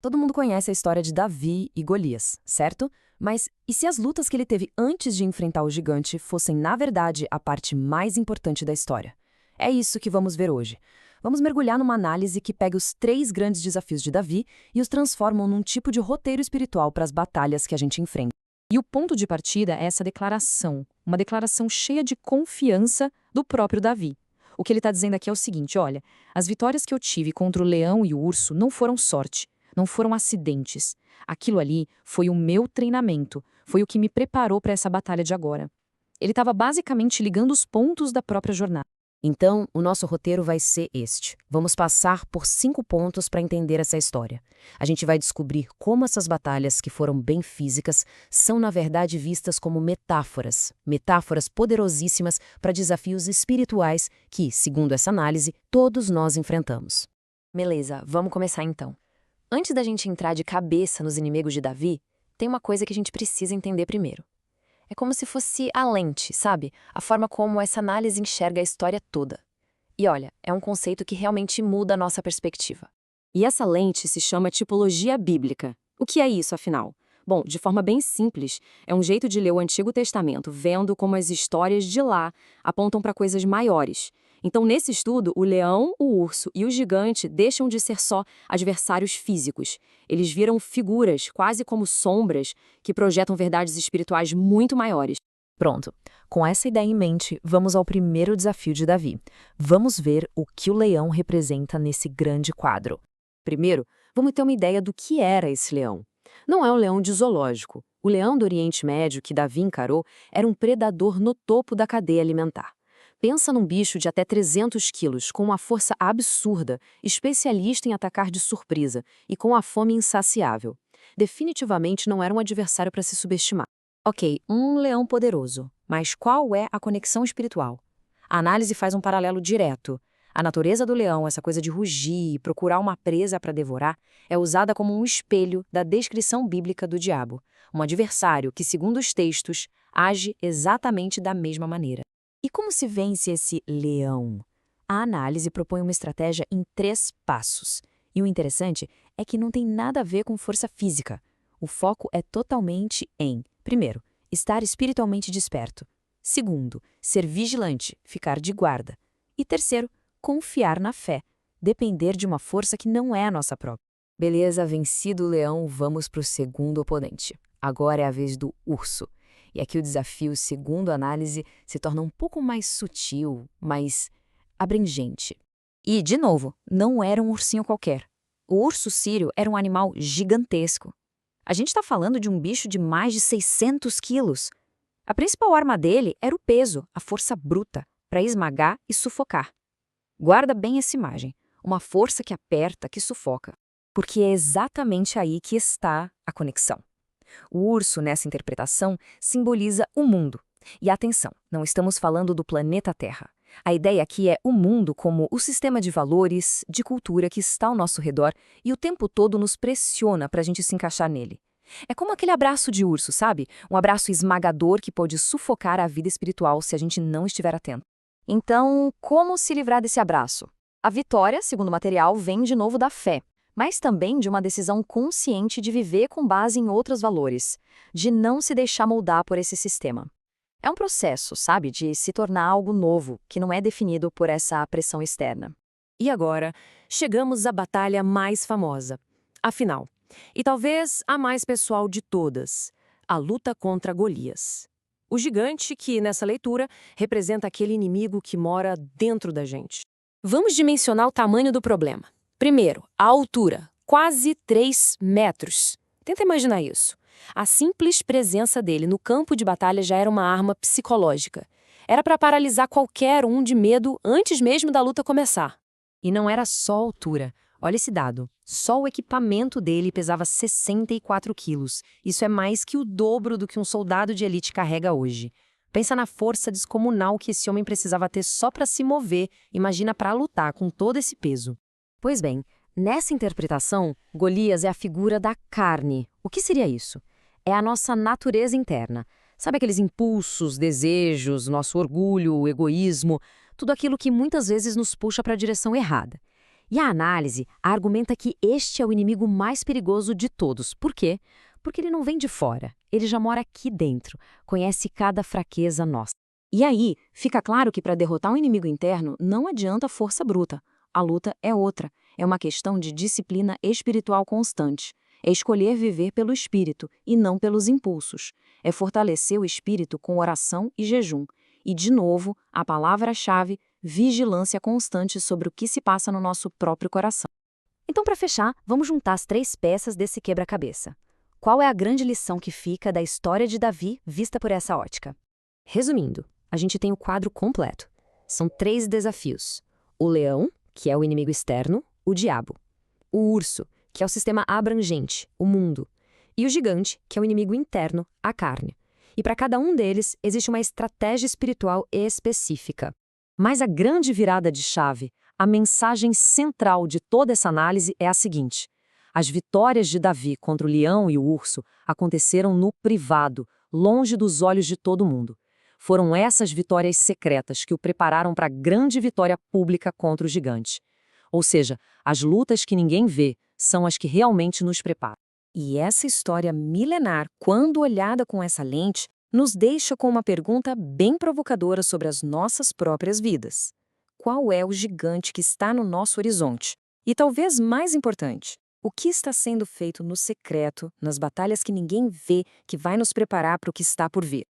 Todo mundo conhece a história de Davi e Golias, certo? Mas e se as lutas que ele teve antes de enfrentar o gigante fossem, na verdade, a parte mais importante da história? É isso que vamos ver hoje. Vamos mergulhar numa análise que pega os 3 grandes desafios de Davi e os transformam num tipo de roteiro espiritual para as batalhas que a gente enfrenta. E o ponto de partida é essa declaração, uma declaração cheia de confiança do próprio Davi. O que ele está dizendo aqui é o seguinte, olha, as vitórias que eu tive contra o leão e o urso não foram sorte, não foram acidentes. Aquilo ali foi o meu treinamento, foi o que me preparou para essa batalha de agora. Ele estava basicamente ligando os pontos da própria jornada. Então, o nosso roteiro vai ser este. Vamos passar por 5 pontos para entender essa história. A gente vai descobrir como essas batalhas, que foram bem físicas, são na verdade vistas como metáforas. Metáforas poderosíssimas para desafios espirituais que, segundo essa análise, todos nós enfrentamos. Beleza, vamos começar então. Antes da gente entrar de cabeça nos inimigos de Davi, tem uma coisa que a gente precisa entender primeiro. É como se fosse a lente, sabe? A forma como essa análise enxerga a história toda. E olha, é um conceito que realmente muda a nossa perspectiva. E essa lente se chama tipologia bíblica. O que é isso, afinal? Bom, de forma bem simples, é um jeito de ler o Antigo Testamento, vendo como as histórias de lá apontam para coisas maiores. Então, nesse estudo, o leão, o urso e o gigante deixam de ser só adversários físicos. Eles viram figuras, quase como sombras, que projetam verdades espirituais muito maiores. Pronto. Com essa ideia em mente, vamos ao primeiro desafio de Davi. Vamos ver o que o leão representa nesse grande quadro. Primeiro, vamos ter uma ideia do que era esse leão. Não é um leão de zoológico. O leão do Oriente Médio que Davi encarou era um predador no topo da cadeia alimentar. Pensa num bicho de até 300 quilos, com uma força absurda, especialista em atacar de surpresa e com a fome insaciável. Definitivamente não era um adversário para se subestimar. Ok, um leão poderoso, mas qual é a conexão espiritual? A análise faz um paralelo direto. A natureza do leão, essa coisa de rugir e procurar uma presa para devorar, é usada como um espelho da descrição bíblica do diabo, um adversário que, segundo os textos, age exatamente da mesma maneira. E como se vence esse leão? A análise propõe uma estratégia em 3 passos. E o interessante é que não tem nada a ver com força física. O foco é totalmente em, primeiro, estar espiritualmente desperto. Segundo, ser vigilante, ficar de guarda. E terceiro, confiar na fé, depender de uma força que não é a nossa própria. Beleza, vencido o leão, vamos para o segundo oponente. Agora é a vez do urso. E aqui o desafio, segundo a análise, se torna um pouco mais sutil, mais abrangente. E, de novo, não era um ursinho qualquer. O urso sírio era um animal gigantesco. A gente está falando de um bicho de mais de 600 quilos. A principal arma dele era o peso, a força bruta, para esmagar e sufocar. Guarda bem essa imagem, uma força que aperta, que sufoca. Porque é exatamente aí que está a conexão. O urso, nessa interpretação, simboliza o mundo. E atenção, não estamos falando do planeta Terra. A ideia aqui é o mundo como o sistema de valores, de cultura que está ao nosso redor e o tempo todo nos pressiona para a gente se encaixar nele. É como aquele abraço de urso, sabe? Um abraço esmagador que pode sufocar a vida espiritual se a gente não estiver atento. Então, como se livrar desse abraço? A vitória, segundo o material, vem de novo da fé, mas também de uma decisão consciente de viver com base em outros valores, de não se deixar moldar por esse sistema. É um processo, sabe, de se tornar algo novo, que não é definido por essa pressão externa. E agora, chegamos à batalha mais famosa. Afinal, e talvez a mais pessoal de todas, a luta contra Golias. O gigante que, nessa leitura, representa aquele inimigo que mora dentro da gente. Vamos dimensionar o tamanho do problema. Primeiro, a altura, quase 3 metros. Tenta imaginar isso. A simples presença dele no campo de batalha já era uma arma psicológica. Era para paralisar qualquer um de medo antes mesmo da luta começar. E não era só a altura. Olha esse dado. Só o equipamento dele pesava 64 quilos. Isso é mais que o dobro do que um soldado de elite carrega hoje. Pensa na força descomunal que esse homem precisava ter só para se mover. Imagina para lutar com todo esse peso. Pois bem, nessa interpretação, Golias é a figura da carne. O que seria isso? É a nossa natureza interna. Sabe aqueles impulsos, desejos, nosso orgulho, o egoísmo, tudo aquilo que muitas vezes nos puxa para a direção errada. E a análise argumenta que este é o inimigo mais perigoso de todos. Por quê? Porque ele não vem de fora, ele já mora aqui dentro, conhece cada fraqueza nossa. E aí, fica claro que para derrotar um inimigo interno não adianta força bruta. A luta é outra, é uma questão de disciplina espiritual constante. É escolher viver pelo espírito e não pelos impulsos. É fortalecer o espírito com oração e jejum. E, de novo, a palavra-chave, vigilância constante sobre o que se passa no nosso próprio coração. Então, para fechar, vamos juntar as 3 peças desse quebra-cabeça. Qual é a grande lição que fica da história de Davi vista por essa ótica? Resumindo, a gente tem o quadro completo. São 3 desafios. O leão, que é o inimigo externo, o diabo. O urso, que é o sistema abrangente, o mundo. E o gigante, que é o inimigo interno, a carne. E para cada um deles, existe uma estratégia espiritual específica. Mas a grande virada de chave, a mensagem central de toda essa análise é a seguinte: as vitórias de Davi contra o leão e o urso aconteceram no privado, longe dos olhos de todo mundo. Foram essas vitórias secretas que o prepararam para a grande vitória pública contra o gigante. Ou seja, as lutas que ninguém vê são as que realmente nos preparam. E essa história milenar, quando olhada com essa lente, nos deixa com uma pergunta bem provocadora sobre as nossas próprias vidas. Qual é o gigante que está no nosso horizonte? E talvez mais importante, o que está sendo feito no secreto, nas batalhas que ninguém vê, que vai nos preparar para o que está por vir?